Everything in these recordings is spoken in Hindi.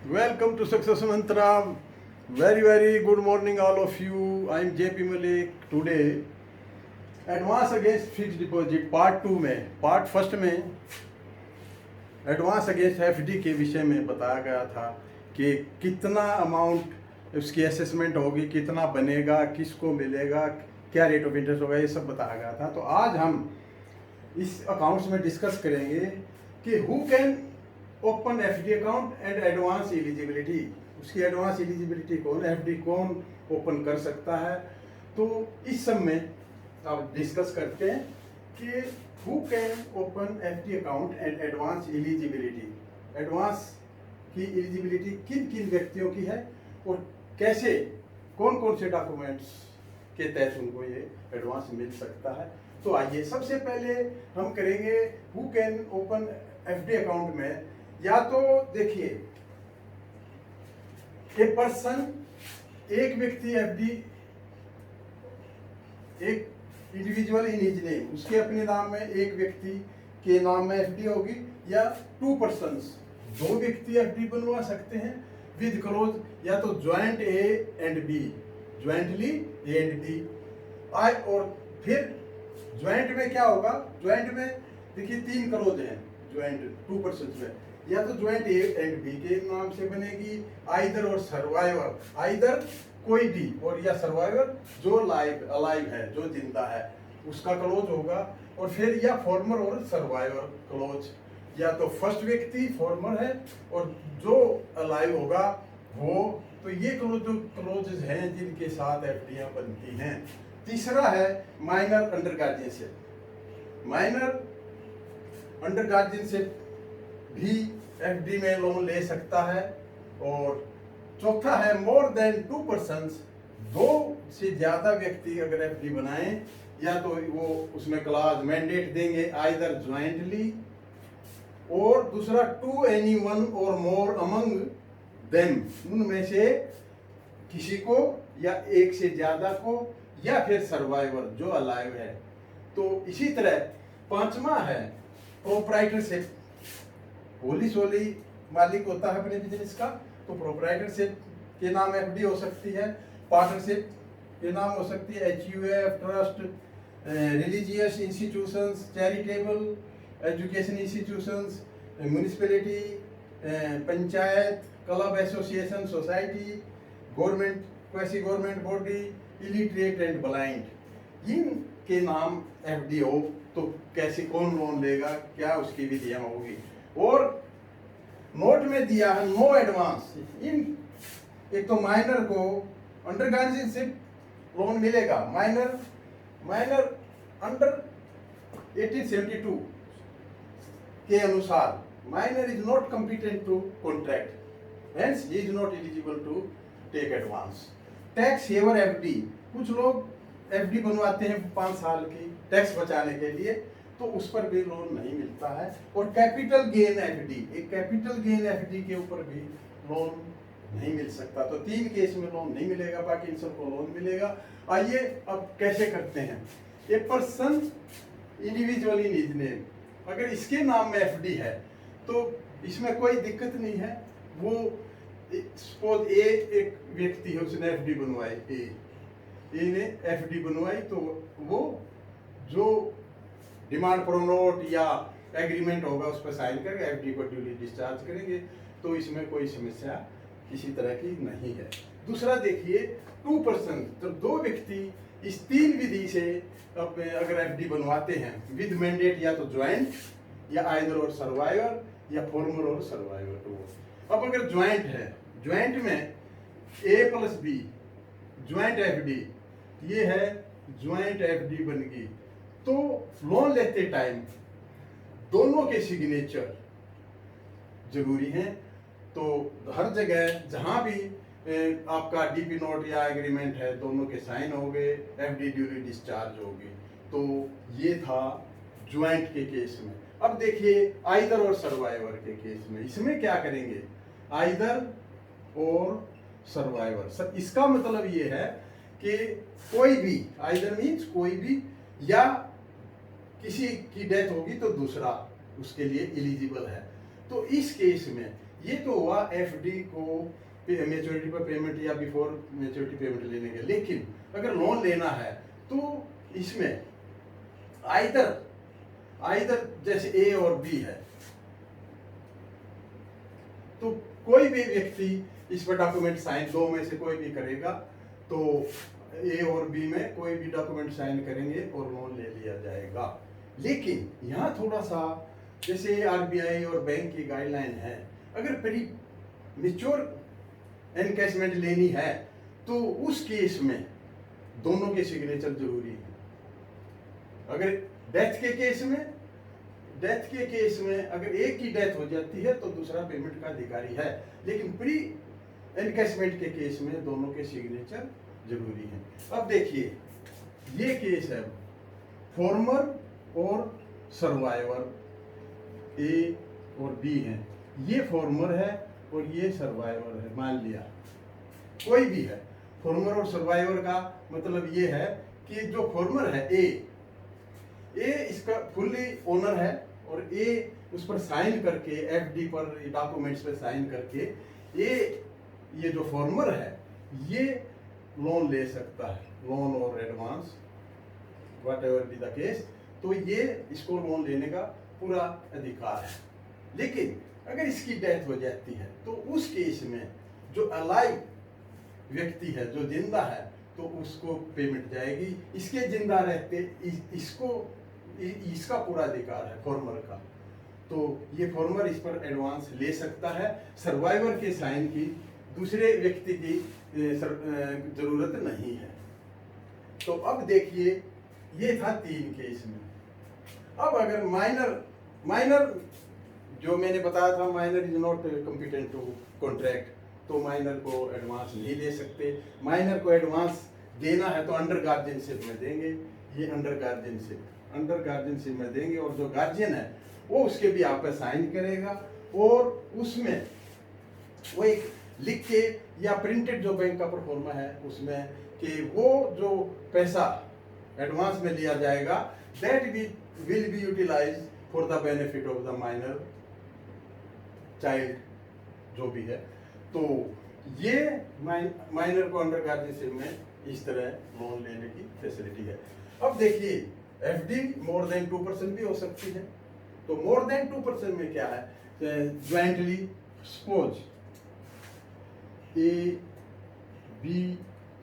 Welcome to Success Mantra. Very good morning, all of you. I am JP Malik. Today, Advance Against Fixed Deposit Part 2 में, Part 1 में एडवांस अगेंस्ट एफडी के विषय में बताया गया था कि कितना अमाउंट उसकी असेसमेंट होगी, कितना बनेगा, किसको मिलेगा, क्या रेट ऑफ इंटरेस्ट होगा, ये सब बताया गया था। तो आज हम इस अकाउंट्स में डिस्कस करेंगे कि who can open FD account and advance eligibility. उसकी एडवांस एलिजिबिलिटी कौन, एफडी कौन ओपन कर सकता है। तो इस सब में अब डिस्कस करते हैं कि who can open FD account and advance eligibility. Advance की एलिजिबिलिटी किन किन व्यक्तियों की है और कैसे, कौन कौन से डॉक्यूमेंट्स के तहत उनको ये एडवांस मिल सकता है। तो आइए सबसे पहले हम करेंगे who can open FD account में। या तो देखिए, एक पर्सन, एक व्यक्ति एफडी, एक इंडिविजुअल इन हिज नेम, उसके अपने नाम में एक व्यक्ति के नाम में एफडी होगी, या टू पर्सन्स, दो व्यक्ति एफडी बनवा सकते हैं विद क्लोज, या तो joint A and B, jointly A and B. और फिर ज्वाइंट में क्या होगा, ज्वाइंट में देखिए तीन क्लोज हैं ज्वाइंट टू पर्सन में, या तो ज्वाइंट ए एंड बी के नाम से बनेगी, आइदर और सर्वाइवर, आइदर कोई भी, और या सर्वाइवर जो अलाइव है, जो जिंदा है, उसका क्लोज होगा। और फिर या फॉर्मर और सर्वाइवर क्लोज, या तो फर्स्ट व्यक्ति फॉर्मर है और जो अलाइव होगा वो। तो ये क्लोजेज हैं जिनके साथ एफडीआं बनती हैं। तीसरा है minor under guardianship. Minor under guardianship भी एफडी में लोन ले सकता है। और चौथा है मोर देन टू पर्सन्स, दो से ज्यादा व्यक्ति अगर एफडी बनाएं, या तो वो उसमें क्लॉज मैंडेट देंगे आइदर ज्वाइंटली, और दूसरा टू एनी वन और मोर अमंग देम, उनमें से किसी को या एक से ज्यादा को, या फिर सर्वाइवर जो अलाइव है। तो इसी तरह पांचवा है प्रोप्राइटरशिप। होली सोली मालिक होता है अपने बिजनेस का, तो प्रोप्राइटरशिप के नाम एफडी हो सकती है, पार्टनरशिप के नाम हो सकती है HUF, trust, religious institutions, charitable education institutions, municipality, panchayat, club, association, society, government, quasi government body, illiterate and blind. इनके नाम एफडी हो तो कैसे, कौन लोन लेगा, क्या उसकी विधियां होगी। और नोट में दिया है नो एडवांस। इन एक तो माइनर को अंडर गार्जियनशिप लोन मिलेगा, माइनर अंडर 1872 के अनुसार minor is not competent to contract, hence he is not eligible to take advance. Tax saver FD, कुछ लोग एफडी बनवाते हैं 5 साल की टैक्स बचाने के लिए, तो उस पर भी लोन नहीं मिलता है। और कैपिटल गेन एफडी, एक कैपिटल गेन एफडी के ऊपर भी लोन नहीं मिल सकता। तो 3 केस में लोन नहीं मिलेगा, बाकी इन सबको लोन मिलेगा। आइए अब कैसे करते हैं। A person individual in his name, अगर इसके नाम में एफडी है तो इसमें कोई दिक्कत नहीं है। वो सपोज ए एक व्यक्ति है, उसने एफडी बनवाई, ए ने एफडी बनवाई, तो वो जो डिमांड प्रोनोट या एग्रीमेंट होगा उस पर साइन करके एफडी को ड्यूली डिस्चार्ज करेंगे। तो इसमें कोई समस्या किसी तरह की नहीं है। दूसरा देखिए, टू पर्सन, तो दो व्यक्ति इस 3 विधि से अगर एफडी बनवाते हैं विद मैंडेट, या तो ज्वाइंट, या आइदर और सर्वाइवर, या फॉर्मर और सर्वाइवर। तो अब अगर ज्वाइंट है, ज्वाइंट में ए प्लस बी ज्वाइंट एफडी, ये है ज्वाइंट एफडी बन गई, तो लोन लेते टाइम दोनों के सिग्नेचर जरूरी हैं। तो हर जगह जहां भी आपका डीपी नोट या एग्रीमेंट है, दोनों के साइन हो गए, एफडी ड्यूली डिस्चार्ज होगी। तो ये था ज्वाइंट के केस में। अब देखिए आइदर और सर्वाइवर के केस में, इसमें क्या करेंगे, आइदर और सर्वाइवर। सर इसका मतलब ये है कि कोई भी, आइदर मीन्स कोई भी, या किसी की डेथ होगी तो दूसरा उसके लिए एलिजिबल है। तो इस केस में ये तो हुआ एफडी को मैच्योरिटी पर पेमेंट या बिफोर मैच्योरिटी पेमेंट लेने के। लेकिन अगर लोन लेना है तो इसमें आइदर जैसे ए और बी है, तो कोई भी व्यक्ति इस पर डॉक्यूमेंट साइन, दो में से कोई भी करेगा, तो ए और बी में कोई भी डॉक्यूमेंट साइन करेंगे और लोन ले लिया जाएगा। लेकिन यहाँ थोड़ा सा, जैसे आरबीआई और बैंक की गाइडलाइन है, अगर प्री मैच्योर एनकैशमेंट लेनी है तो उस केस में दोनों के सिग्नेचर जरूरी है। अगर डेथ के केस में अगर एक की डेथ हो जाती है तो दूसरा पेमेंट का अधिकारी है, लेकिन प्री एनकैशमेंट के केस में दोनों के सिग्नेचर जरूरी है। अब देखिए, ये केस है फॉर्मर और सर्वाइवर, ए और बी हैं। ये फॉर्मर है और ये सर्वाइवर है। मान लिया कोई भी है, फॉर्मर और सर्वाइवर का मतलब ये है कि जो फॉर्मर है ए इसका फुल्ली ओनर है और ए उस पर साइन करके, एफडी पर डॉक्यूमेंट्स पे साइन करके ये जो फॉर्मर है ये लोन ले सकता है, लोन और advance what ever be the case, तो ये इसको लोन लेने का पूरा अधिकार है। लेकिन अगर इसकी डेथ हो जाती है तो उस केस में जो अलाइव व्यक्ति है, जो जिंदा है, तो उसको पेमेंट जाएगी। इसके जिंदा रहते इसका पूरा अधिकार है फॉर्मर का, तो ये फॉर्मर इस पर एडवांस ले सकता है। सर्वाइवर के साइन की दूसरे व्यक्ति की जरूरत नहीं है। तो अब देखिए, ये था 3 केस में। अब अगर माइनर जो मैंने बताया था, minor is not competent to contract, तो माइनर को एडवांस नहीं ले सकते। माइनर को एडवांस देना है तो अंडर गार्जियनशिप में देंगे, ये अंडर गार्जियनशिप में देंगे, और जो गार्जियन है वो उसके भी आप पे साइन करेगा, और उसमें वो एक लिख के या प्रिंटेड जो बैंक का परफॉर्मा है उसमें कि वो जो पैसा एडवांस में लिया जाएगा that will be utilize for the benefit of the minor child, जो भी है। तो ये माइनर को अंडर गार्जियनशिप में इस तरह लोन लेने की फैसिलिटी है। अब देखिए, एफडी मोर देन 2% भी हो सकती है। तो मोर देन 2% में क्या है, jointly, suppose A B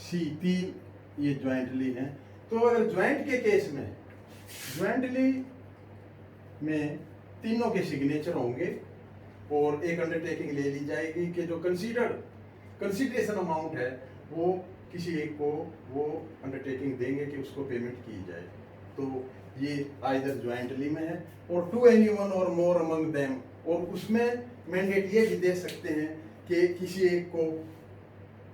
C 3 ये ज्वाइंटली हैं, तो अगर ज्वाइंट के केस में ज्वाइंटली में तीनों के सिग्नेचर होंगे और एक अंडरटेकिंग ले ली जाएगी कि जो कंसीडरेशन अमाउंट है वो किसी एक को वो अंडरटेकिंग देंगे कि उसको पेमेंट की जाए। तो ये आइदर ज्वाइंटली में है, और टू एनीवन और मोर अमंग देम, और उसमें मैंडेट ये भी दे सकते हैं कि किसी एक को,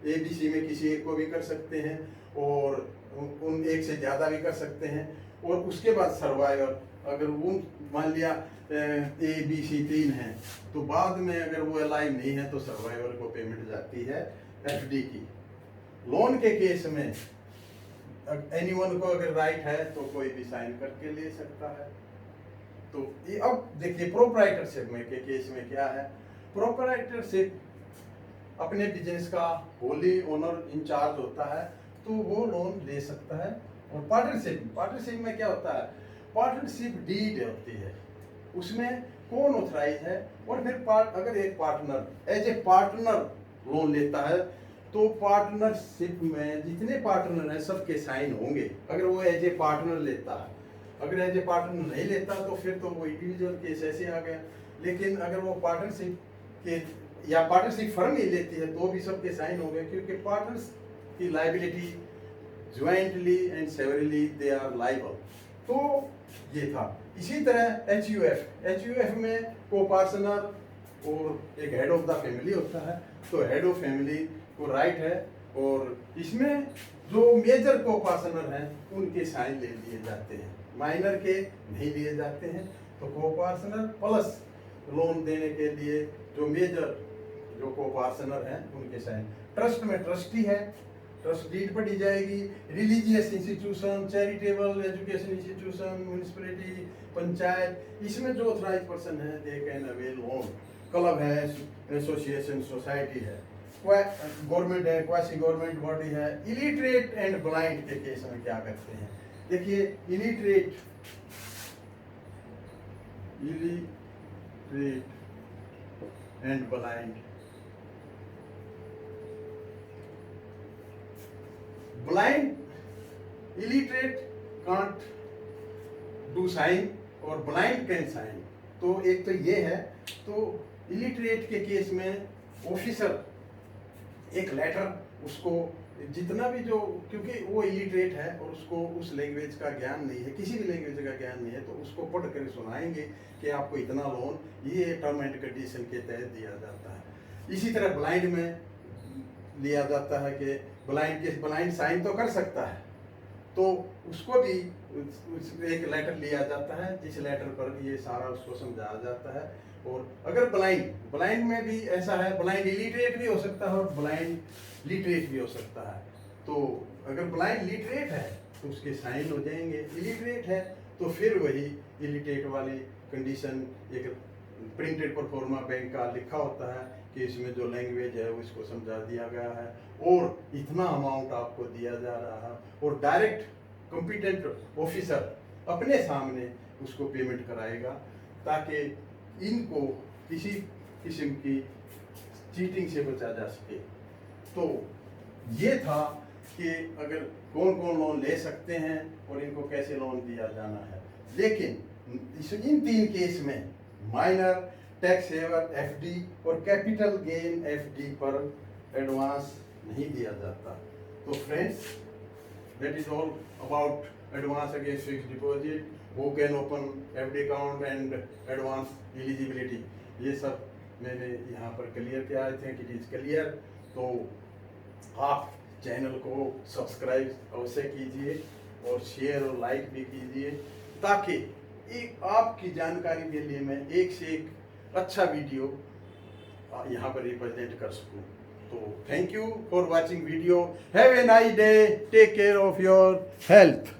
ABC में किसी एक को भी कर सकते हैं और उन एक से ज़्यादा भी कर सकते हैं। और उसके बाद सर्वाइवर, अगर वो मान लिया ABC 3 है, तो बाद में अगर वो अलाइव नहीं है तो सर्वाइवर को पेमेंट जाती है एफडी की। लोन के केस में एनीवन को अगर राइट है तो कोई भी साइन करके ले सकता है। तो ये अब देखिए, प्रोप्राइटरशिप में के केस में क्या है, प्रोप्राइटरशिप अपने बिजनेस का होली ओनर इंचार्ज होता है, तो वो लोन ले सकता है। और पार्टनरशिप में क्या होता है, पार्टनरशिप डीड होती है, उसमें कौन ऑथराइज है, और फिर अगर एक partner as a partner loan लेता है तो पार्टनरशिप में जितने पार्टनर हैं सबके साइन होंगे, अगर वो एज ए पार्टनर लेता है। अगर एज ए पार्टनर नहीं लेता तो फिर तो वो इंडिविजुअल केस ऐसे आ गया। लेकिन अगर वो पार्टनरशिप के या पार्टनरशिप फर्म ही लेती है तो भी सबके साइन हो गए, क्योंकि पार्टनर्स की liability jointly and severally they are liable. तो ये था। इसी तरह एचयूएफ में को पार्टनर और एक हेड ऑफ द फैमिली होता है, तो हेड ऑफ फैमिली को राइट है, और इसमें जो मेजर को पार्टनर हैं उनके साइन ले लिए जाते हैं, माइनर के नहीं लिए जाते हैं। तो को पार्टनर प्लस लोन देने के लिए जो मेजर जो को पार्टनर हैं उनके साइन। ट्रस्ट में ट्रस्टी है, ट्रस्ट डीड पढ़ी जाएगी। Religious institution, charitable education institution, municipality, panchayat, इसमें जो ऑथराइज पर्सन है they can avail loan. Club है, एसोसिएशन सोसाइटी है, गवर्नमेंट है, क्वासी गवर्नमेंट बॉडी है। इलिटरेट एंड ब्लाइंड के केस में क्या करते हैं, देखिए illiterate and blind, blind illiterate can't do sign और ब्लाइंड कैन साइन। तो एक तो ये है, तो इलिटरेट के केस में ऑफिसर एक लेटर उसको जितना भी जो, क्योंकि वो इलिटरेट है और उसको उस लैंग्वेज का ज्ञान नहीं है, किसी भी लैंग्वेज का ज्ञान नहीं है, तो उसको पढ़ कर सुनाएंगे कि आपको इतना लोन ये टर्म एंड कंडीशन के तहत दिया जाता है। इसी तरह ब्लाइंड में लिया जाता है कि ब्लाइंड साइन तो कर सकता है, तो उसको भी एक लेटर लिया जाता है जिस लेटर पर ये सारा उसको समझाया जाता है। और अगर ब्लाइंड में भी ऐसा है, ब्लाइंड इलिटरेट भी हो सकता है और ब्लाइंड लिटरेट भी हो सकता है। तो अगर ब्लाइंड लिटरेट है तो उसके साइन हो जाएंगे, इलिटरेट है तो फिर वही इलिटरेट वाली कंडीशन एक प्रिंटेड परफॉर्मा बैंक का लिखा होता है कि इसमें जो लैंग्वेज है वो इसको समझा दिया गया है और इतना अमाउंट आपको दिया जा रहा है, और डायरेक्ट कॉम्पिटेंट ऑफिसर अपने सामने उसको पेमेंट कराएगा ताकि इनको किसी किस्म की चीटिंग से बचा जा सके। तो ये था कि अगर कौन कौन लोन ले सकते हैं और इनको कैसे लोन दिया जाना है। लेकिन इन तीन केस में माइनर, टैक्स हेवर एफडी और कैपिटल गेन एफडी पर एडवांस नहीं दिया जाता। तो friends, that is all about advance against fixed deposit, who can open FD account and advance eligibility. ये सब मैंने यहाँ पर क्लियर किया, I think it is clear. तो आप चैनल को सब्सक्राइब अवश्य कीजिए और शेयर और लाइक भी कीजिए ताकि एक आपकी जानकारी के लिए मैं एक से एक अच्छा वीडियो यहाँ पर रिप्रेजेंट कर सकूँ। तो thank you for watching video. Have a nice day, take care of your health.